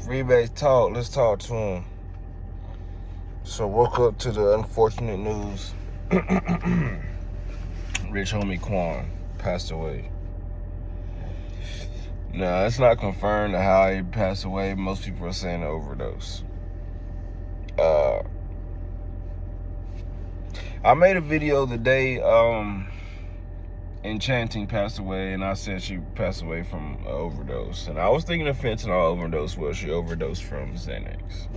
Freebase talk. Let's talk to him. So woke up to the unfortunate news. Rich homie Quan passed away. No, it's not confirmed how he passed away. Most people are saying an overdose. I made a video the day Enchanting passed away, and I said she passed away from an overdose. And I was thinking of fentanyl overdose. Well, she overdosed from Xanax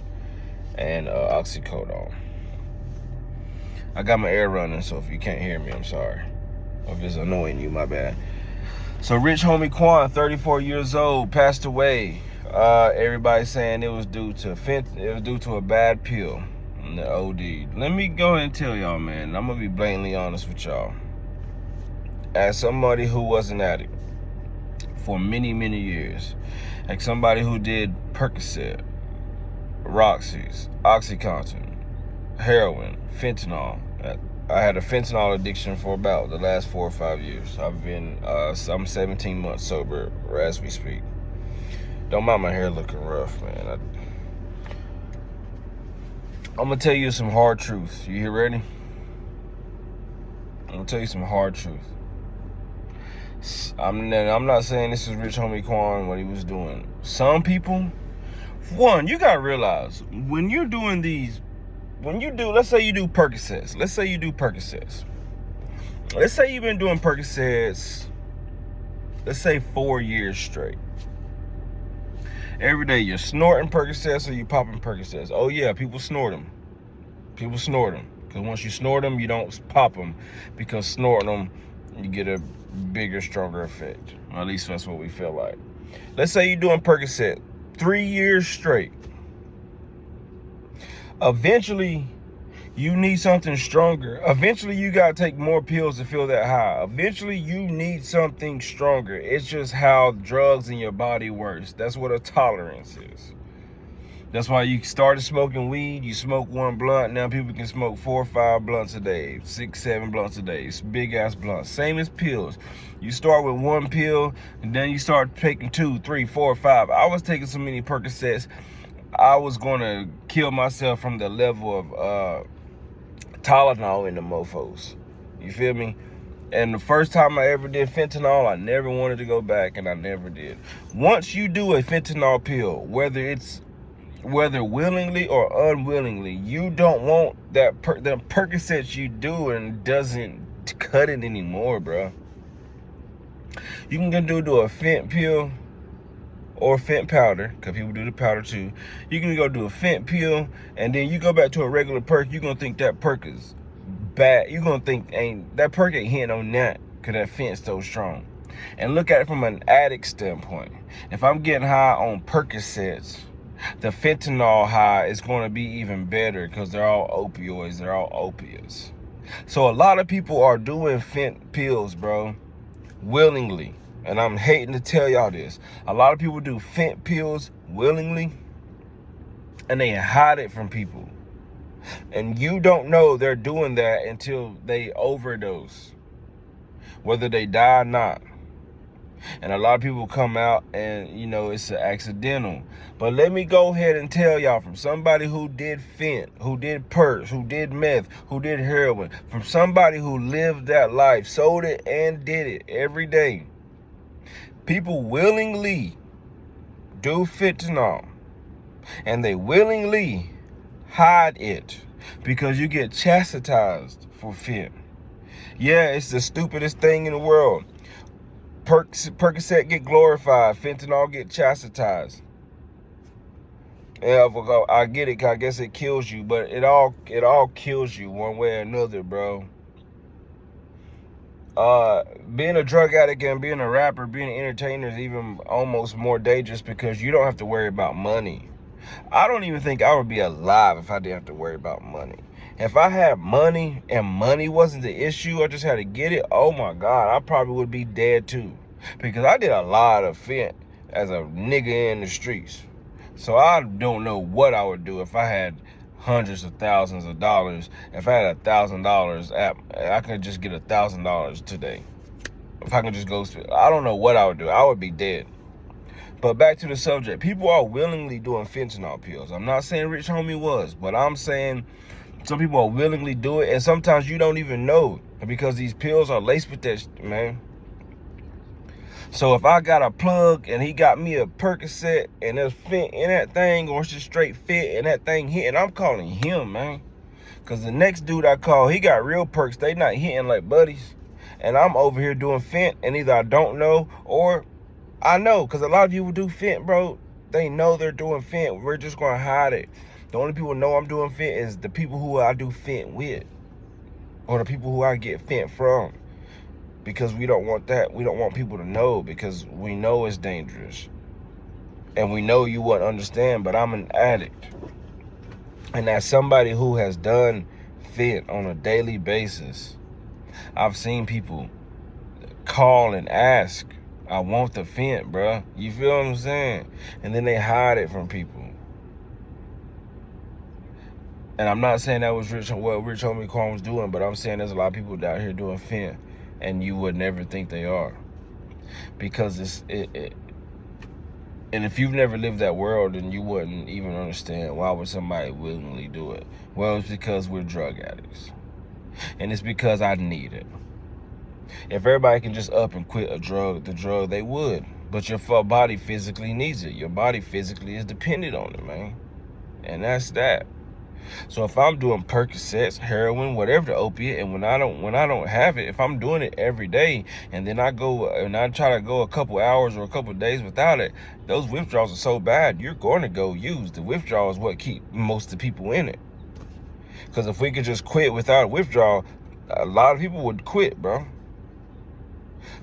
and oxycodone. I got my air running, so if you can't hear me, I'm sorry. If it's annoying you, my bad. So Rich homie Quan, 34 years old, passed away. Everybody saying it was due to a bad pill, the OD. Let me go ahead and tell y'all, man. I'm gonna be blatantly honest with y'all. As somebody who was an addict for many, many years, like somebody who did Percocet, Roxy's, OxyContin, heroin, fentanyl. I had a fentanyl addiction for about the last 4 or 5 years. I'm 17 months sober as we speak. Don't mind my hair looking rough, man. I'm gonna tell you some hard truth. You here ready? I'm gonna tell you some hard truth. I'm not saying this is Rich homie Quan, what he was doing. Some people, one, you gotta realize when you're doing these, let's say you do Percocets. Let's say you've been doing Percocets, let's say 4 years straight. Every day you're snorting Percocets or you popping Percocets. Oh yeah, people snort them. Because once you snort them, you don't pop them. Because snorting them, you get a bigger, stronger effect. Or at least that's what we feel like. Let's say you're doing Percocet 3 years straight. Eventually, you need something stronger. Eventually, you got to take more pills to feel that high. Eventually, you need something stronger. It's just how drugs in your body works. That's what a tolerance is. That's why you started smoking weed. You smoke 1 blunt. Now people can smoke 4 or 5 blunts a day, 6, 7 blunts a day. It's big ass blunts. Same as pills. You start with 1 pill, and then you start taking 2, 3, 4, 5. I was taking so many Percocets, I was gonna kill myself from the level of Tylenol in the mofos. You feel me? And the first time I ever did fentanyl, I never wanted to go back, and I never did. Once you do a fentanyl pill, whether willingly or unwillingly, you don't want the Percocets you do and doesn't cut it anymore, bro. You can do a fent pill or fent powder, because people do the powder too. You can go do a fent pill, and then you go back to a regular perk. You're going to think that perk is bad. You're going to think that perk ain't hitting on that, because that fent's so strong. And look at it from an addict standpoint. If I'm getting high on Percocets, the fentanyl high is going to be even better, because they're all opioids. They're all opiates. So a lot of people are doing fent pills, bro, willingly. And I'm hating to tell y'all this. A lot of people do fent pills willingly, and they hide it from people. And you don't know they're doing that until they overdose, whether they die or not. And a lot of people come out and, it's an accidental. But let me go ahead and tell y'all, from somebody who did fent, who did perks, who did meth, who did heroin, from somebody who lived that life, sold it and did it every day. People willingly do fentanyl, and they willingly hide it because you get chastised for fent. Yeah, it's the stupidest thing in the world. Percocet get glorified, fentanyl get chastised. Yeah, I get it, 'cause I guess it kills you, but it all kills you one way or another, bro. Being a drug addict and being a rapper, being an entertainer is even almost more dangerous, because you don't have to worry about money. I don't even think I would be alive if I didn't have to worry about money. If I had money and money wasn't the issue, I just had to get it, oh my God, I probably would be dead too. Because I did a lot of fent as a nigga in the streets. So I don't know what I would do if I had hundreds of thousands of dollars. If I had $1,000, I could just get $1,000 today. If I could just go, I don't know what I would do. I would be dead. But back to the subject. People are willingly doing fentanyl pills. I'm not saying Rich Homie was, but I'm saying some people are willingly do it, and sometimes you don't even know because these pills are laced with that shit, man. So if I got a plug and he got me a Percocet and there's fent in that thing, or it's just straight fit and that thing hitting, I'm calling him, man. Because the next dude I call, he got real perks. They not hitting like buddies. And I'm over here doing fent, and either I don't know or I know. Because a lot of people do fent, bro. They know they're doing fent. We're just going to hide it. The only people know I'm doing fent is the people who I do fent with, or the people who I get fent from. Because we don't want that. We don't want people to know, because we know it's dangerous. And we know you wouldn't understand, but I'm an addict. And as somebody who has done fent on a daily basis, I've seen people call and ask, I want the fent, bruh. You feel what I'm saying? And then they hide it from people. And I'm not saying that was what Rich Homie Quan was doing, but I'm saying there's a lot of people out here doing fent, and you would never think they are. Because and if you've never lived that world, then you wouldn't even understand why would somebody willingly do it. Well, it's because we're drug addicts. And it's because I need it. If everybody can just up and quit the drug, they would. But your body physically needs it. Your body physically is dependent on it, man. And that's that. So if I'm doing Percocets, heroin, whatever the opiate, and when I don't have it, if I'm doing it every day, and then I try to go a couple hours or a couple days without it, those withdrawals are so bad, you're going to go use. The withdrawal is what keep most of the people in it. Because if we could just quit without a withdrawal, a lot of people would quit, bro.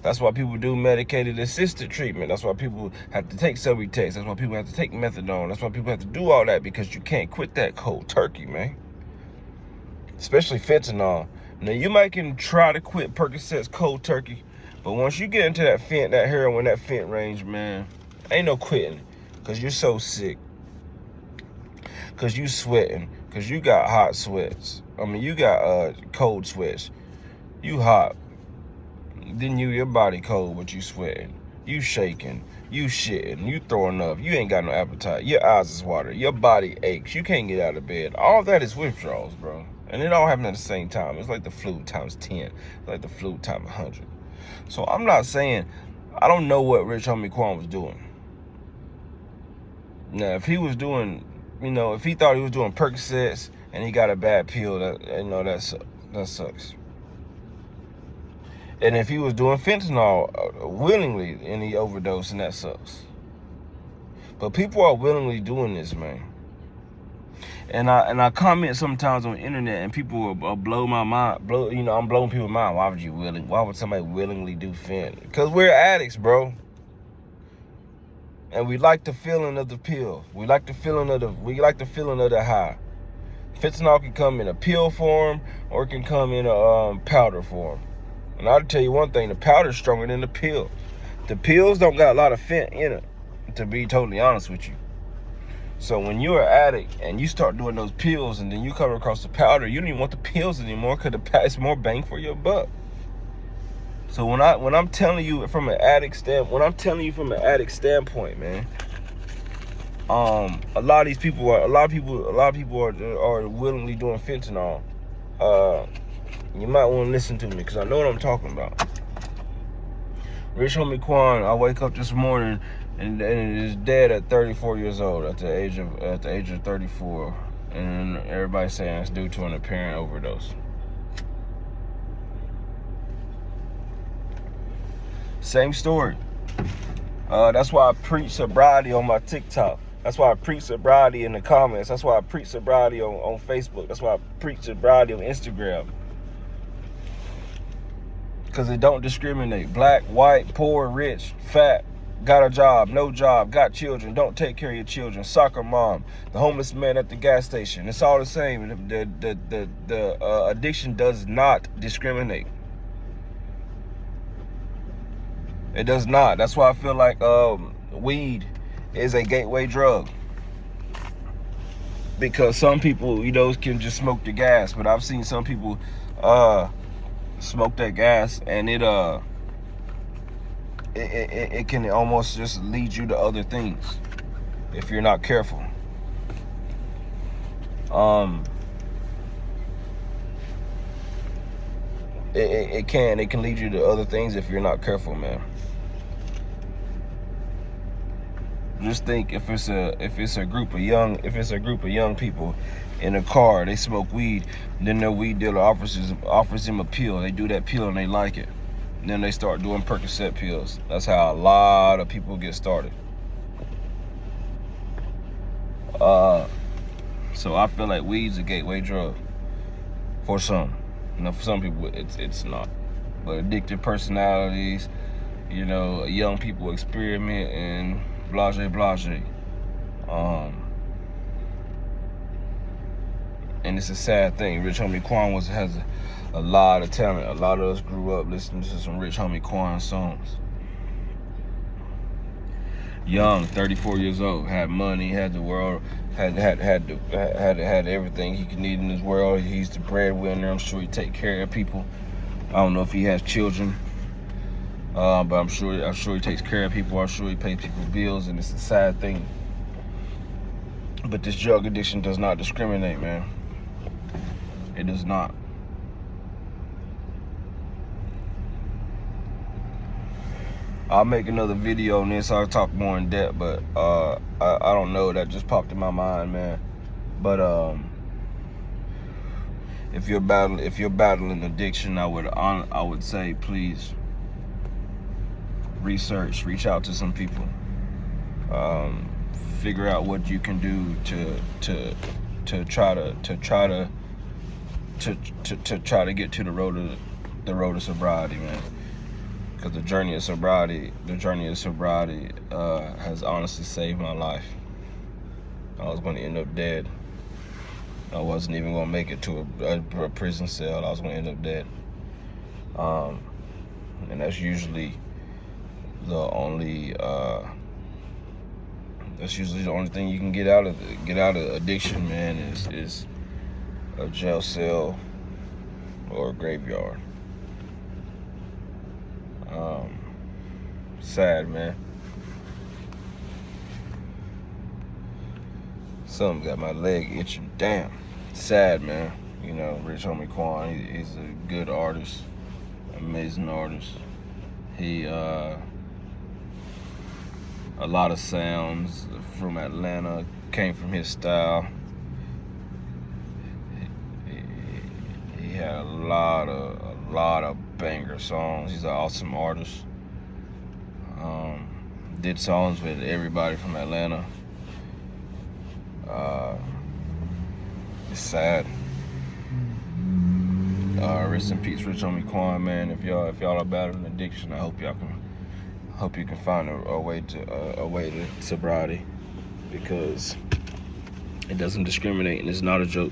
That's why people do medicated assisted treatment. That's why people have to take Subutex. That's why people have to take methadone. That's why people have to do all that, because you can't quit that cold turkey, man. Especially fentanyl. Now, you might can try to quit Percocets cold turkey, but once you get into that fent, that heroin, that fent range, man, ain't no quitting, because you're so sick. Because you sweating. Because you got hot sweats. I mean, you got cold sweats. You hot. Then your body cold, but you sweating. You shaking. You shitting. You throwing up. You ain't got no appetite. Your eyes is watery. Your body aches. You can't get out of bed. All that is withdrawals, bro. And it all happened at the same time. It's like the flu times 10. It's like the flu times 100. So I'm not saying, I don't know what Rich Homie Quan was doing. Now, if he was doing, if he thought he was doing Percocets and he got a bad pill, that sucks. And if he was doing fentanyl willingly and he overdosed, and that sucks. But people are willingly doing this, man. And I comment sometimes on the internet, and people will blow my mind. I'm blowing people's mind. Why would somebody willingly do fent? Because we're addicts, bro. And we like the feeling of the pill. We like the feeling of the high. Fentanyl can come in a pill form, or it can come in a powder form. And I'll tell you one thing, the powder's stronger than the pill. The pills don't got a lot of fent in it, to be totally honest with you. So when you're an addict and you start doing those pills, and then you come across the powder, you don't even want the pills anymore, because it's more bang for your buck. So when I'm telling you from an addict standpoint, man, a lot of people are willingly doing fentanyl. You might want to listen to me, because I know what I'm talking about. Rich Homie Quan, I wake up this morning and is dead at 34 years old, at the age of 34, and everybody's saying it's due to an apparent overdose. Same story. That's why I preach sobriety on my TikTok. That's why I preach sobriety in the comments. That's why I preach sobriety on Facebook. That's why I preach sobriety on Instagram. Because it don't discriminate. Black, white, poor, rich, fat, got a job, no job, got children, don't take care of your children, soccer mom, the homeless man at the gas station. It's all the same. The addiction does not discriminate. It does not. That's why I feel like weed is a gateway drug. Because some people, can just smoke the gas. But I've seen some people smoke that gas, and it can almost just lead you to other things if you're not careful. It can lead you to other things if you're not careful, man. Just think, if it's a group of young people in a car, they smoke weed, then their weed dealer offers them a pill. They do that pill and they like it. And then they start doing Percocet pills. That's how a lot of people get started. So I feel like weed's a gateway drug for some. You know, for some people it's not. But addictive personalities, you know, young people experiment and blase. And it's a sad thing. Rich Homie Quan has a lot of talent. A lot of us grew up listening to some Rich Homie Quan songs. Young, 34 years old, had money, had the world, had everything he could need in this world. He's the breadwinner. I'm sure he take care of people. I don't know if he has children, but I'm sure he takes care of people. I'm sure he pays people's bills, and it's a sad thing. But this drug addiction does not discriminate, man. It does not. I'll make another video on this. I'll talk more in depth, but I don't know. That just popped in my mind, man. But if you're battling addiction, I would say, please reach out to some people, figure out what you can do to try to get to the road of sobriety, man. Because the journey of sobriety has honestly saved my life. I was going to end up dead. I wasn't even going to make it to a prison cell. I was going to end up dead. And that's usually the only thing you can get out of addiction, man, is a jail cell or a graveyard. Sad, man. Something got my leg itching. Damn. Sad, man. You know, Rich Homie Quan, he's a good artist, amazing artist. He a lot of sounds from Atlanta came from his style. He had a lot of banger songs. He's an awesome artist. Did songs with everybody from Atlanta. It's sad. Rest in peace, Rich Homie Quan, man. If y'all are battling addiction, I hope you can find a way to sobriety, because it doesn't discriminate and it's not a joke.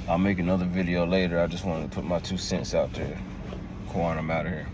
I'll make another video later. I just wanted to put my 2 cents out there. Quan, I'm out of here.